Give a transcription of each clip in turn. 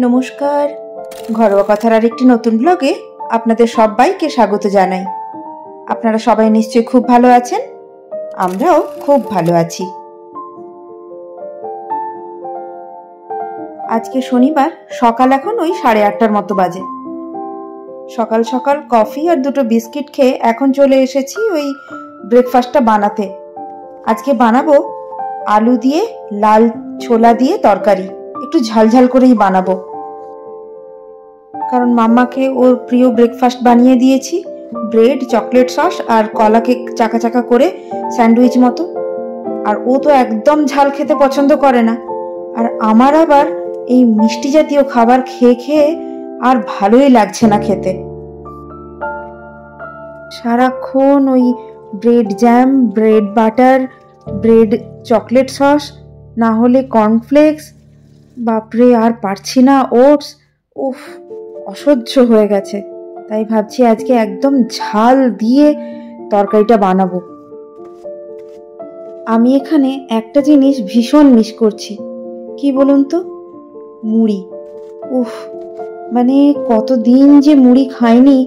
নমস্কার, ঘরোয়া কথার আরেকটি নতুন ব্লগে আপনাদের সবাইকে স্বাগত জানাই। আপনারা সবাই নিশ্চয়ই খুব ভালো আছেন, আমরাও খুব ভালো আছি। আজকে শনিবার, সকাল এখন ওই 8:30টার মতো বাজে। সকাল সকাল কফি আর দুটো বিস্কিট খেয়ে এখন চলে এসেছি ওই ব্রেকফাস্টটা বানাতে। আজকে বানাবো আলু দিয়ে লাল ছোলা দিয়ে তরকারি, একটু ঝালঝাল করেই বানাবো, কারণ মাম্মাকে ওর প্রিয় ব্রেকফাস্ট বানিয়ে দিয়েছি, ব্রেড, চকলেট সস আর কলা কেক চাকা চাকা করে স্যান্ডউইচ মতো। আর ও তো একদম ঝাল খেতে পছন্দ করে না, আর আমার আবার এই মিষ্টি জাতীয় খাবার খেয়ে খেয়ে আর ভালোই লাগছে না খেতে। সারাক্ষণ ওই bread jam, bread butter, bread chocolate sauce, না হলে কর্নফ্লেক্স, বাপরে আর পারছি না, ওটস, উফ অসহ্য হয়ে গেছে। তাই ভাবছি আজকে একদম ঝাল দিয়ে তরকারিটা বানাবো। আমি এখানে একটা জিনিস ভীষণ মিস করছি, কি বলুন তো, মুড়ি। উফ, মানে কতদিন যে মুড়ি খাইনি।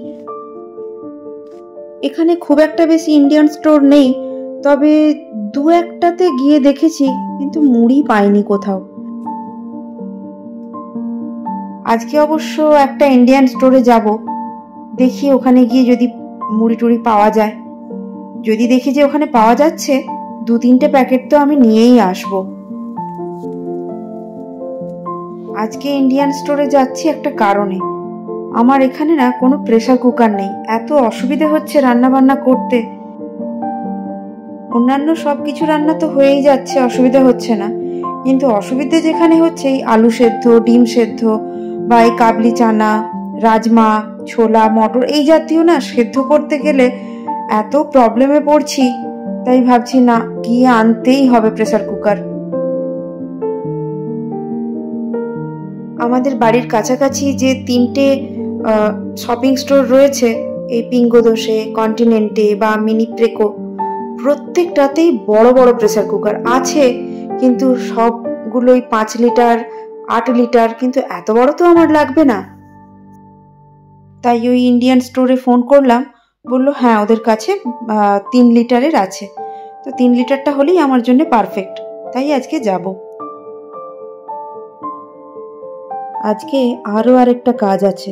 এখানে খুব একটা বেশি ইন্ডিয়ান স্টোর নেই, তবে দু একটাতে গিয়ে দেখেছি, কিন্তু মুড়ি পাইনি কোথাও। আজকে অবশ্য একটা ইন্ডিয়ান স্টোরে যাব, দেখি ওখানে গিয়ে যদি মুড়ি টুড়ি পাওয়া যায়। যদি দেখি যে ওখানে পাওয়া যাচ্ছে, 2-3টে প্যাকেট তো আমি নিয়েই আসবো। আজকে ইন্ডিয়ান স্টোরে যাচ্ছি একটা কারণে, আমার এখানে না কোনো প্রেসার কুকার নেই, এত অসুবিধে হচ্ছে রান্না বান্না করতে। অন্যান্য সব কিছু রান্না তো হয়েই যাচ্ছে, অসুবিধা হচ্ছে না, কিন্তু অসুবিধে যেখানে হচ্ছে এই আলু সেদ্ধ, ডিম সেদ্ধ বা এই কাবলি চানা, রাজমা, ছোলা, মটর এই জাতীয় না সেদ্ধ করতে গেলে এত প্রবলেমে পড়ছি। তাই ভাবছি না, গিয়ে আনতেই হবে প্রেসার কুকার। আমাদের বাড়ির কাছাকাছি যে 3টে শপিং স্টোর রয়েছে, এই পিঙ্গোদোসে, কন্টিনেন্টে বা মিনি প্রেকো, প্রত্যেকটাতেই বড় বড় প্রেসার কুকার আছে, কিন্তু সবগুলোই 5 লিটার, 8 লিটার, কিন্তু এত বড় তো আমার লাগবে না। তাই ওই ইন্ডিয়ান স্টোরে ফোন করলাম, বললো হ্যাঁ ওদের কাছে 3 লিটারের আছে, তো 3 লিটারটা হলেই আমার জন্য পারফেক্ট। তাই আজকে যাব। আজকে আরও আরেকটা কাজ আছে,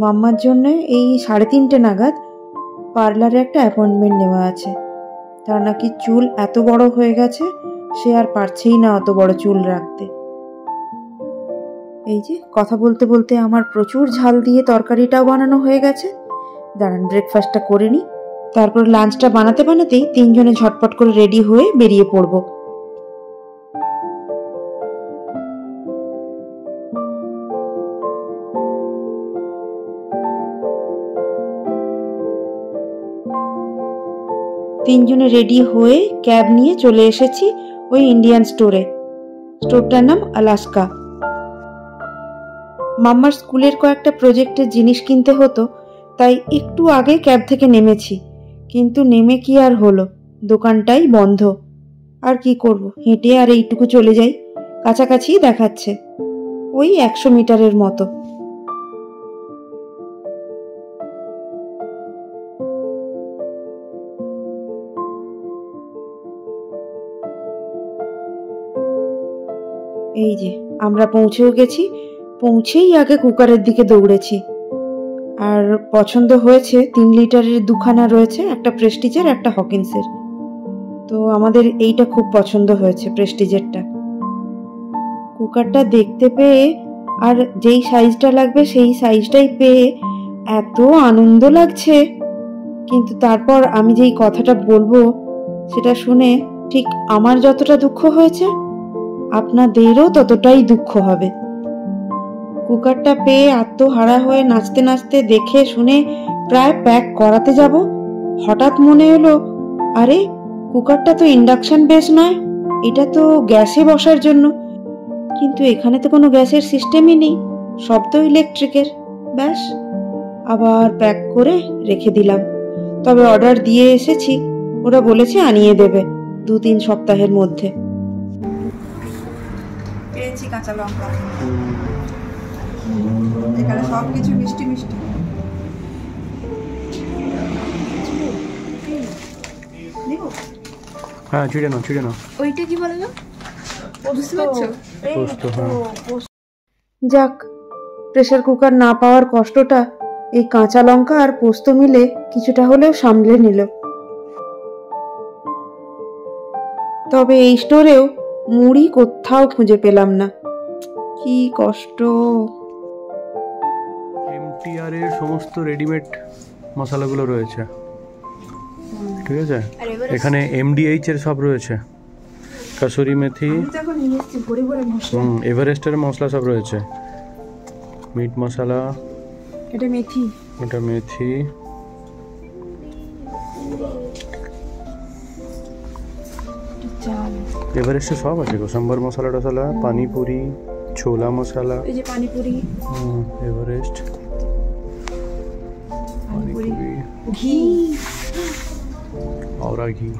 মাম্মার জন্য এই 3:30 নাগাদ পার্লারে একটা অ্যাপয়েন্টমেন্ট নেওয়া আছে। তার নাকি চুল এত বড় হয়ে গেছে, সে আর পারছেই না অত বড় চুল রাখতে। এই যে কথা বলতে বলতে আমার প্রচুর ঝাল দিয়ে তরকারিটাও বানানো হয়ে গেছে। দাঁড়ান ব্রেকফাস্টটা করে নিই, তারপর লাঞ্চটা বানাতে বানাতেই 3জনে ঝটপট করে রেডি হয়ে বেরিয়ে পড়ব। তিনজনে রেডি হয়ে ক্যাব নিয়ে চলে এসেছি ওই ইন্ডিয়ান স্টোরে। স্টোরটার নাম আলাস্কা। মাম্মার স্কুলের কয়েকটা প্রজেক্টের জিনিস কিনতে হতো, তাই একটু আগে ক্যাব থেকে নেমেছি, কিন্তু নেমে কি আর হলো, দোকানটাই বন্ধ। আর কি করব, হেঁটে আর এইটুকু চলে যাই, কাছাকাছি দেখাচ্ছে, ওই 100 মিটারের মতো। এই যে আমরা পৌঁছেও গেছি, পৌঁছেই আগে কুকারের দিকে দৌড়েছি। আর পছন্দ হয়েছে 3 লিটারের 2খানা রয়েছে, একটা প্রেস্টিজের, একটা হকিন্সের। তো আমাদের এইটা খুব পছন্দ হয়েছে, প্রেস্টিজেরটা। কুকারটা দেখতে পেয়ে আর যেই সাইজটা লাগবে সেই সাইজটাই পেয়ে এত আনন্দ লাগছে, কিন্তু তারপর আমি যেই কথাটা বলবো সেটা শুনে ঠিক আমার যতটা দুঃখ হয়েছে, আপনাদেরও ততটাই দুঃখ হবে। কুকারটা পেয়ে আত্মহারা হয়ে নাচতে নাচতে দেখে শুনে প্রায় প্যাক করাতে যাব, হঠাৎ মনে হলো, আরে কুকারটা তো ইন্ডাকশন বেস নয়, এটা তো গ্যাসে বসার জন্য। কিন্তু এখানে তো কোনো গ্যাসের সিস্টেমই নেই, সব তো ইলেকট্রিকের। ব্যাস, আবার প্যাক করে রেখে দিলাম। তবে অর্ডার দিয়ে এসেছি, ওরা বলেছে আনিয়ে দেবে 2-3 সপ্তাহের মধ্যে। পেয়েছি কাঁচা লঙ্কা, এখানে সব কিছু মিষ্টি মিষ্টি। হ্যাঁ, ছিঁড়ে নাও। ওইটা কি বললো? বুঝতে পারছো? পোস্ত, হ্যাঁ। যাক, প্রেসার কুকার না পাওয়ার কষ্টটা এই কাঁচা লঙ্কা আর পোস্ত মিলে কিছুটা হলেও সামলে নিল। তবে এই স্টোরেও মুড়ি কোথাও খুঁজে পেলাম না, কি কষ্ট। এমটিআর এর সমস্ত রেডিমেড মশলাগুলো রয়েছে, ঠিক আছে। এখানে এমডিএইচ এর সব রয়েছে, কাসুরি মেথি, এভারেস্টের মশলা সব রয়েছে। মিট মশলা, এটা মেথি, এটা মেথি, এভারেস্টে সব আছে গো। সাম্বার মশলা টশলা, পানিপুরি, ছোলা মশলা, এই যে পানিপুরি, এভারেস্ট পানিপুরি, ঘি, আওরা ঘি,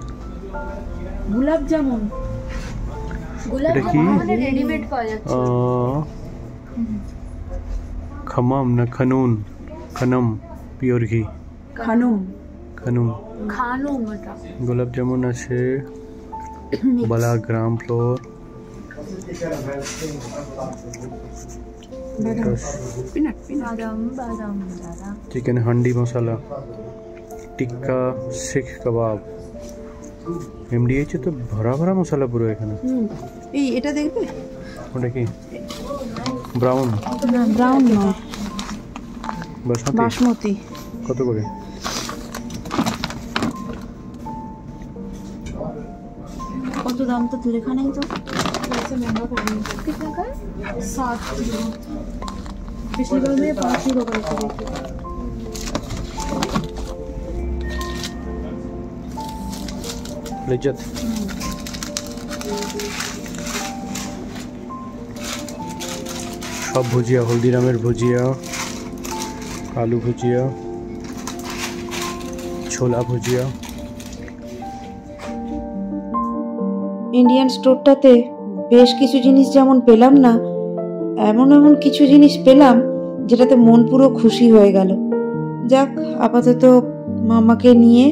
গোলাপ জামুন। এটা কি? রেডিমেড পাওয়া যাচ্ছে। খমাম না খানুন, খানম পিওর ঘি, খানুম, খানুম ওটা। গোলাপ জামুন আছে, বালা গ্রাম ফ্লোর, চিকেন হান্ডি মশলা, টিক্কা, শিখ কাবাব। এমডিএইচ তো ভরা ভরা মশলা পুরো এখানে। এই এটা দেখবে, ওটা কি? ব্রাউন? না ব্রাউন নয়, বাসমতি। কত করে? কত দাম তো লেখা নেই তো। লিজ্জত। সব ভুজিয়া, হলদিরামের ভুজিয়া, আলু ভুজিয়া, ছোলা ভুজিয়া। ইন্ডিয়ান স্টোরটাতে বেশ কিছু জিনিস যেমন পেলাম না, এমন কিছু জিনিস পেলাম যেটাতে মন পুরো খুশি হয়ে গেল। যাক, আপাতত মামাকে নিয়ে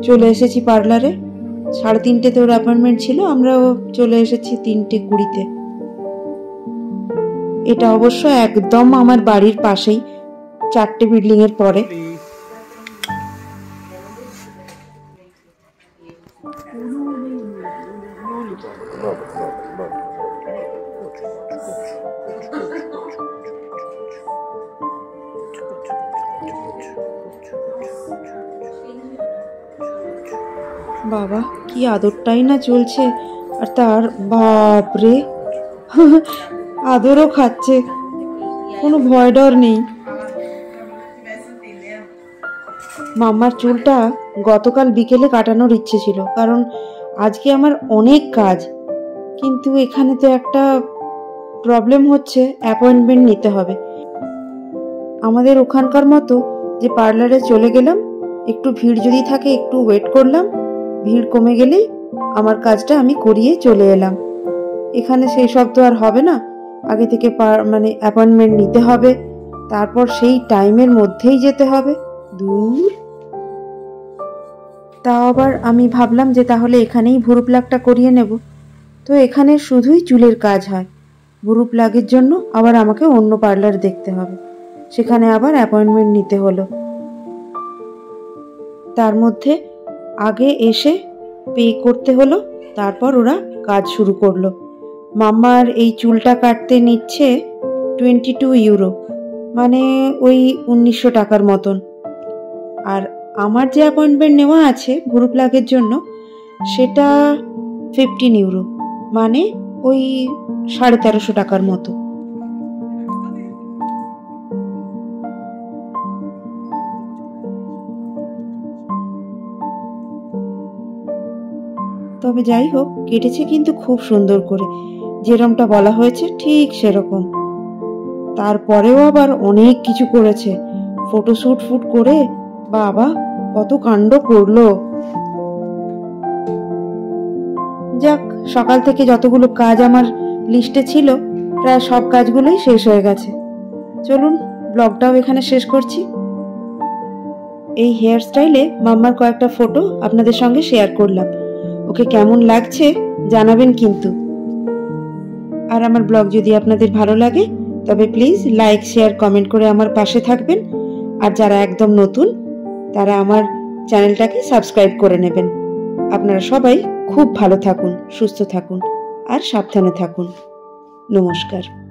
চলে এসেছি পার্লারে। 3:30 ওর অ্যাপয়েন্টমেন্ট ছিল, আমরাও চলে এসেছি 3:20। এটা অবশ্য একদম আমার বাড়ির পাশেই, 4টে বিল্ডিং এর পরে। বাবা, কি আদরটাই না চলছে, আর তার বাপরে আদরও খাচ্ছে, কোনো ভয় ডর নেই। মাম্মার চুলটা গতকাল বিকেলে কাটানোর ইচ্ছে ছিল, কারণ আজকে আমার অনেক কাজ, কিন্তু এখানে তো একটা প্রবলেম হচ্ছে, অ্যাপয়েন্টমেন্ট নিতে হবে। আমাদের ওখানকার মতো যে পার্লারে চলে গেলাম, একটু ভিড় যদি থাকে একটু ওয়েট করলাম, ভিড় কমে গেলেই আমার কাজটা আমি করিয়ে চলে এলাম। এখানে সেই সব তো আর হবে না, আগে থেকে অ্যাপয়েন্টমেন্ট নিতে হবে, তারপর সেই টাইমের মধ্যেই যেতে হবে। দূর। তাও আবার আমি ভাবলাম যে তাহলে এখানেই ভুরু প্লাগটা করিয়ে নেব। তো এখানে শুধুই চুলের কাজ হয়, ভুরু প্লাগের জন্য আবার আমাকে অন্য পার্লার দেখতে হবে, সেখানে আবার অ্যাপয়েন্টমেন্ট নিতে হলো। তার মধ্যে আগে এসে পে করতে হলো, তারপর ওরা কাজ শুরু করলো। মাম্মার এই চুলটা কাটতে নিচ্ছে 22 ইউরো, মানে ওই 1900 টাকার মতন। আর আমার যে অ্যাপয়েন্টমেন্ট নেওয়া আছে ভুরু প্লাগের জন্য, সেটা 15 ইউরো, মানে ওই 1350 টাকার মতো। তবে যাই হোক, কেটেছে কিন্তু খুব সুন্দর করে, যেরকমটা বলা হয়েছে ঠিক সেরকম। তারপরেও আবার অনেক কিছু করেছে, ফটোশুট করে বাবা কত কাণ্ড করলো। যাক, সকাল থেকে যতগুলো কাজ আমার লিস্টে ছিল প্রায় সব কাজগুলোই শেষ হয়ে গেছে। চলুন ব্লগটাও এখানে শেষ করছি। এই হেয়ার স্টাইলে মাম্মার কয়েকটা ফটো আপনাদের সঙ্গে শেয়ার করলাম। ওকে কেমন লাগছে জানাবেন কিন্তু। আর আমার ব্লগ যদি আপনাদের ভালো লাগে তবে প্লিজ লাইক, শেয়ার, কমেন্ট করে আমার পাশে থাকবেন। আর যারা একদম নতুন তারা আমার চ্যানেলটাকে সাবস্ক্রাইব করে নেবেন। আপনারা সবাই খুব ভালো থাকুন, সুস্থ থাকুন আর সাবধানে থাকুন। নমস্কার।